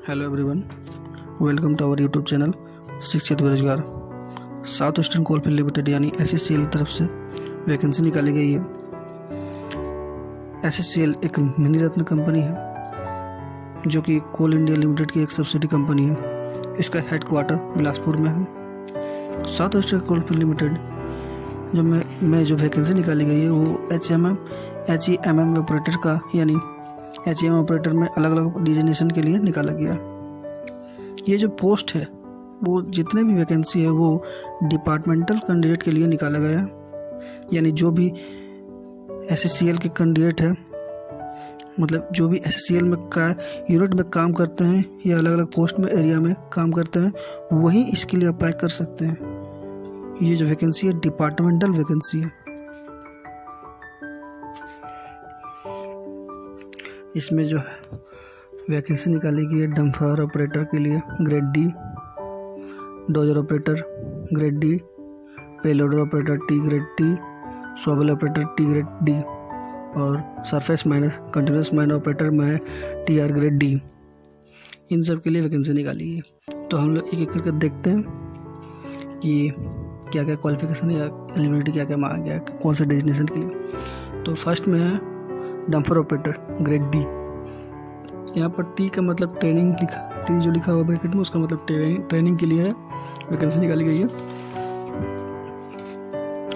Hello everyone, welcome to our YouTube channel Shikshit Berojgar. South Eastern Coalfield Limited यानी SECL की तरफ से वैकेंसी निकाली गई है। SECL एक मिनी रत्न कंपनी है जो कि कोल इंडिया लिमिटेड की एक सब्सिडी कंपनी है। इसका हेडक्वार्टर बिलासपुर में है। साउथ ईस्टर्न कोलफील्ड लिमिटेड जो वैकेंसी निकाली गई है वो HEMM ऑपरेटर का यानी HEMM ऑपरेटर में अलग अलग डिजिग्नेशन के लिए निकाला गया। ये जो पोस्ट है वो जितने भी वैकेंसी है वो डिपार्टमेंटल कैंडिडेट के लिए निकाला गया है। यानी जो भी SECL के कैंडिडेट है, मतलब जो भी SECL में यूनिट में काम करते हैं या अलग अलग पोस्ट में एरिया में काम करते हैं वही इसके लिए अप्लाई कर सकते हैं। ये जो वैकेंसी है डिपार्टमेंटल वैकेंसी है। इसमें जो है वैकेंसी निकाली गई है डंपर ऑपरेटर के लिए grade D, dozer operator grade D, payloader operator T grade T, shovel operator T grade D और surface miner continuous miner operator में TR ग्रेड D। इन सब के लिए वैकेंसी निकाली है। तो हम लोग एक एक करके देखते हैं कि क्या क्या क्वालिफिकेशन या एलिजिबिलिटी क्या क्या मांगा गया है कौन से डेजिग्नेशन के लिए। तो फर्स्ट में है डंपर ऑपरेटर ग्रेड D। यहाँ पर T का मतलब ट्रेनिंग T जो लिखा हुआ ब्रैकेट में उसका मतलब ट्रेनिंग के लिए है, वैकेंसी निकाली गई है।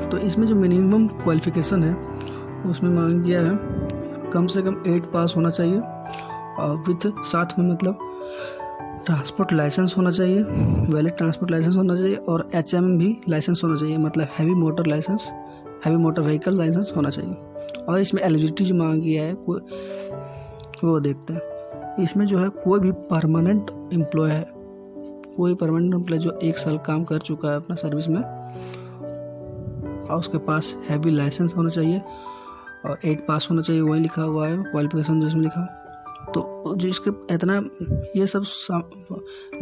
तो इसमें जो मिनिमम क्वालिफिकेशन है उसमें मांग गया है कम से कम 8 पास होना चाहिए और विथ साथ में मतलब ट्रांसपोर्ट लाइसेंस होना चाहिए, वैलिड ट्रांसपोर्ट लाइसेंस होना चाहिए और HMM भी लाइसेंस होना चाहिए, मतलब हैवी मोटर व्हीकल लाइसेंस होना चाहिए। और इसमें एलिजिबिलिटी जो मांगी है वो देखते हैं। इसमें जो है कोई भी परमानेंट एम्प्लॉय है, जो 1 साल काम कर चुका है अपना सर्विस में और उसके पास हैवी लाइसेंस होना चाहिए और 8 पास होना चाहिए, वही लिखा हुआ है क्वालिफिकेशन जिसमें लिखा। तो जो इसके इतना ये सब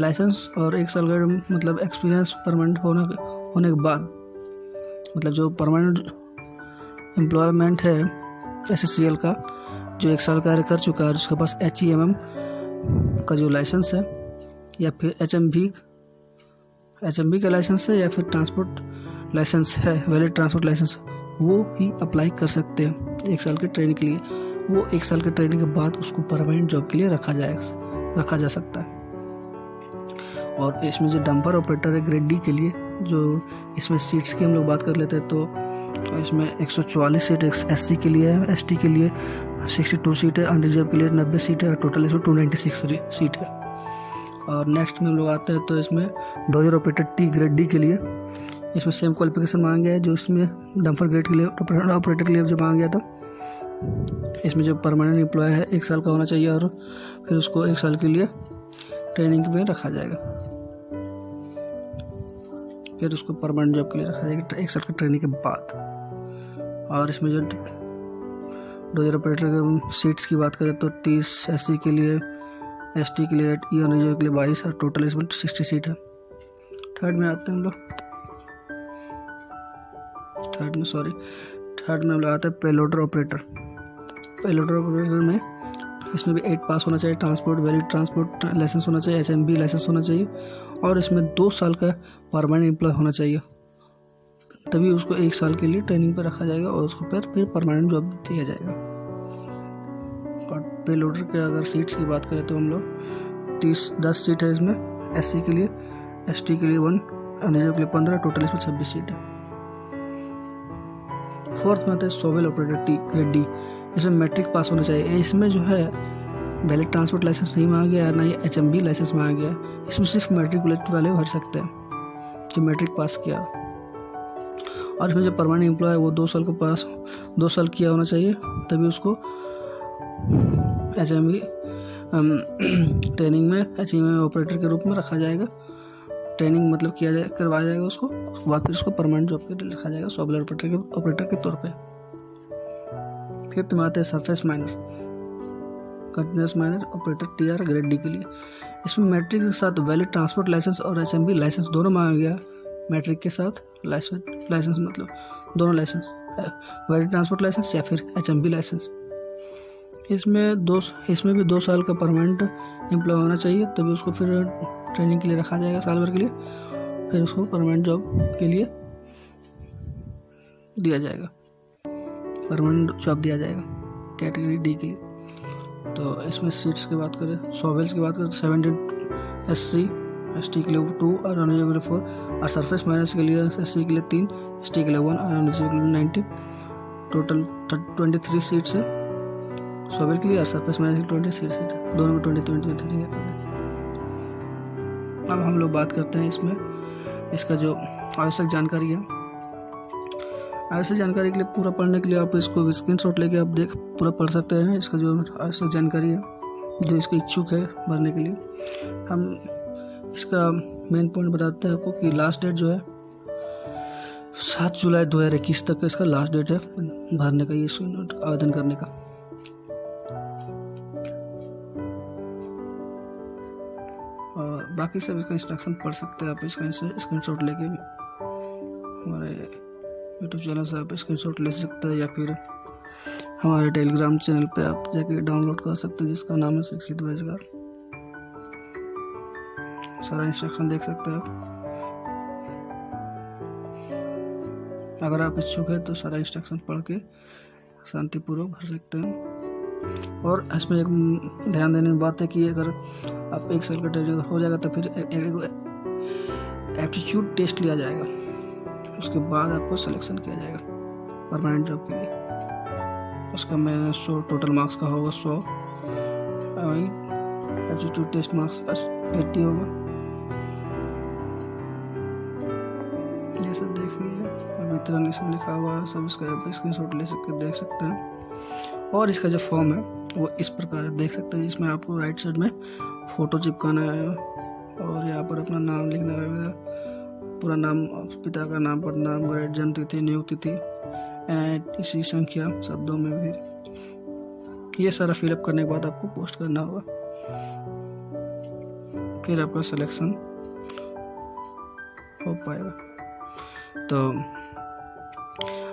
लाइसेंस और 1 साल का मतलब एक्सपीरियंस परमानेंट होने के बाद मतलब जो परमानेंट एम्प्लॉयमेंट है SECL का जो 1 साल कार्य कर चुका है उसके पास HEMM का जो लाइसेंस है या फिर HMV का लाइसेंस है या फिर ट्रांसपोर्ट लाइसेंस है, वैलिड ट्रांसपोर्ट लाइसेंस, वो ही अप्लाई कर सकते हैं 1 साल के ट्रेनिंग के लिए। वो 1 साल के ट्रेनिंग के बाद उसको परमानेंट जॉब के लिए रखा जा सकता है। और इसमें जो डंपर ऑपरेटर है ग्रेड D के लिए जो इसमें सीट्स की हम लोग बात कर लेते हैं तो इसमें 144 सीट SC के लिए है, ST के लिए 62 सीट है, अनरिजर्व के लिए 90 सीट है और टोटल इसमें 296 सीट है। और नेक्स्ट में हम लोग आते हैं तो इसमें dozer operator T grade D के लिए इसमें सेम क्वालिफिकेशन मांगा गया है जो इसमें डंपर ग्रेड के लिए ऑपरेटर के लिए जो मांगा गया था। इसमें जो परमानेंट एम्प्लॉय है 1 साल का होना चाहिए और फिर उसको 1 साल के लिए ट्रेनिंग में रखा जाएगा, फिर उसको परमानेंट जॉब के लिए रखा जाएगा 1 साल की ट्रेनिंग के बाद। और इसमें जो डोजर ऑपरेटर के सीट्स की बात करें तो 30 SC के लिए, ST के लिए 8, अनरिजर्व के लिए 22 और टोटल इसमें 60 सीट है। थर्ड में आते हैं हम लोग आता है पेलोडर ऑपरेटर। पेलोडर ऑपरेटर में इसमें भी 8 पास होना चाहिए, वैलिड ट्रांसपोर्ट लाइसेंस होना चाहिए, HMV लाइसेंस होना चाहिए और इसमें 2 साल का परमानेंट एम्प्लॉय होना चाहिए, तभी उसको 1 साल के लिए ट्रेनिंग पर रखा जाएगा और उसको फिर परमानेंट जॉब दिया जाएगा। और पेलोडर के अगर सीट्स की बात करें तो हम लोग 10 सीट है इसमें, SC के लिए, ST के लिए 1, अनरिजर्व के लिए 15, टोटल इसमें 26 सीट है। फोर्थ में आता है shovel operator T grade D। इसमें मैट्रिक पास होना चाहिए। इसमें जो है वैलिड ट्रांसपोर्ट लाइसेंस नहीं मांगा गया, ना ही HMV लाइसेंस मांगा गया। इसमें सिर्फ मैट्रिकुलेट वाले भर सकते हैं जो मैट्रिक पास किया। और इसमें जो परमानेंट एम्प्लॉय है वो 2 साल किया होना चाहिए, तभी उसको HMV ट्रेनिंग में HEMM ऑपरेटर के रूप में रखा जाएगा। ट्रेनिंग मतलब करवाया जाएगा उसको बाद फिर उसको परमानेंट जॉब के लिए रखा जाएगा शॉवल ऑपरेटर के तौर पे। फिफ्थ में आते हैं surface miner continuous miner operator TR grade D के लिए। इसमें मैट्रिक के साथ वैलिड ट्रांसपोर्ट लाइसेंस और HMV लाइसेंस दोनों मांगा गया। मैट्रिक के साथ लाइसेंस मतलब दोनों लाइसेंस, वैलिड ट्रांसपोर्ट लाइसेंस या फिर HMV लाइसेंस। इसमें भी 2 साल का परमानेंट एम्प्लॉय होना चाहिए, तभी उसको फिर ट्रेनिंग के लिए रखा जाएगा साल भर के लिए, फिर उसको परमानेंट जॉब के लिए दिया जाएगा, परमानेंट जॉब दिया जाएगा कैटेगरी डी के लिए। तो इसमें सीट्स की बात करें, सॉवेल्स की बात करें तो 17 SC ST के लिए 2 और नॉन एलिजिबल के लिए 4 और सरफेस माइनर्स के लिए SC के लिए 3 ST के लिए 1 और नॉन एलिजिबल के लिए 90। टोटल 23 सीट्स है सॉवेल के लिए और सरफेस माइनर्स के 20 सीट्स है, दोनों में 23 है। अब हम लोग बात करते हैं इसमें इसका जो आवश्यक जानकारी है। आवश्यक जानकारी के लिए पूरा पढ़ने के लिए आप इसको स्क्रीनशॉट लेके आप पूरा पढ़ सकते हैं। इसका जो आवश्यक जानकारी है जो इसके इच्छुक है भरने के लिए, हम इसका मेन पॉइंट बताते हैं आपको कि लास्ट डेट जो है 7 जुलाई 2021 तक का इसका लास्ट डेट है भरने का, ये आवेदन करने का। और बाकी सब इसका इंस्ट्रक्शन पढ़ सकते हैं आप, इसका स्क्रीनशॉट लेके हमारे यूट्यूब चैनल से आप स्क्रीनशॉट ले सकते हैं या फिर हमारे टेलीग्राम चैनल पे आप जाके डाउनलोड कर सकते हैं जिसका नाम है शिक्षित बेरोजगार। सारा इंस्ट्रक्शन देख सकते हैं आप। अगर आप इच्छुक है तो सारा इंस्ट्रक्शन पढ़ के शांतिपूर्वक भर सकते हैं। और इसमें एक ध्यान देने की बात है कि अगर आप 1 साल का ट्रेनिंग हो जाएगा तो फिर एप्टीट्यूड टेस्ट लिया जाएगा, उसके बाद आपको सिलेक्शन किया जाएगा परमानेंट जॉब के लिए। उसका मैं 100 टोटल मार्क्स का होगा 100, एप्टीट्यूड टेस्ट मार्क्स 80 होगा। ये सब देखिए, वितरण इसमें लिखा हुआ है, सब इसका स्क्रीनशॉट ले सकते देख सकते हैं। और इसका जो फॉर्म है वो इस प्रकार है, देख सकते हैं। इसमें आपको राइट साइड में फ़ोटो चिपकाना है और यहाँ पर अपना नाम लिखना है, पूरा नाम, पिता का नाम, पदनाम, ग्रेड, जन्म तिथि, नियुक्ति तिथि, इसी संख्या शब्दों में भी। ये सारा फिलअप करने के बाद आपको पोस्ट करना होगा, फिर आपका सिलेक्शन हो पाएगा। तो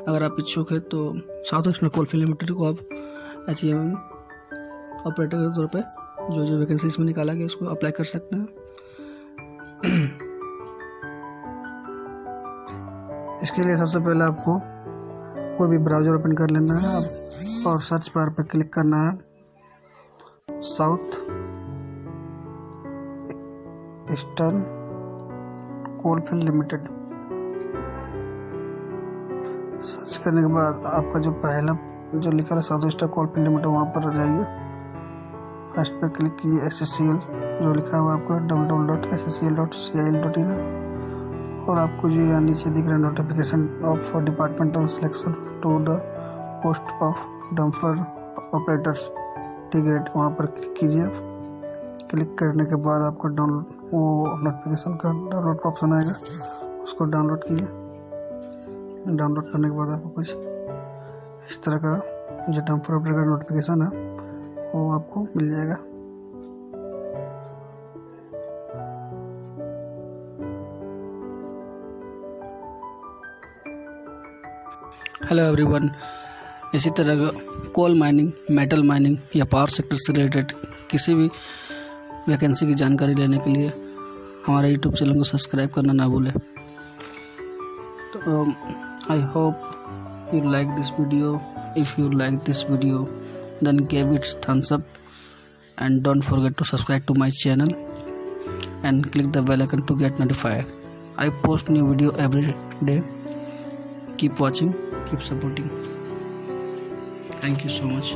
अगर आप इच्छुक है तो साउथ वेस्टर्न कोलफील्ड लिमिटेड को आप HEM ऑपरेटर के तौर पे जो वैकेंसी इसमें निकाला गया उसको अप्लाई कर सकते हैं। इसके लिए सबसे पहले आपको कोई भी ब्राउज़र ओपन कर लेना है और सर्च बार पर क्लिक करना है south Eastern Coalfield limited. Search करने के बाद आपका जो पहला जो लिखा है साउथ ईस्टर्न कोलफील्ड लिमिटेड, वहाँ पर जाइए, फर्स्ट पे क्लिक कीजिए। SSCL जो लिखा हुआ आपका www.sscl.cil.in और आपको जो यहाँ नीचे दिख रहा है notification of departmental selection to the post of dumper operators T grade, वहाँ पर क्लिक कीजिए। क्लिक करने के बाद आपको डाउनलोड वो नोटिफिकेशन का डाउनलोड का ऑप्शन आएगा, उसको डाउनलोड कीजिए। डाउनलोड करने के बाद आपको कुछ इस तरह का जो डंपर ऑपरेटर का नोटिफिकेशन है वो आपको मिल जाएगा। हेलो एवरीवन, इसी तरह का कोल माइनिंग, मेटल माइनिंग या पावर सेक्टर से रिलेटेड किसी भी वैकेंसी की जानकारी लेने के लिए हमारे यूट्यूब चैनल को सब्सक्राइब करना ना भूलें। तो I hope you like this video. If you like this video, then give it thumbs up and don't forget to subscribe to my channel and click the bell icon to get notified. I post new video every day. Keep watching, keep supporting. Thank you so much.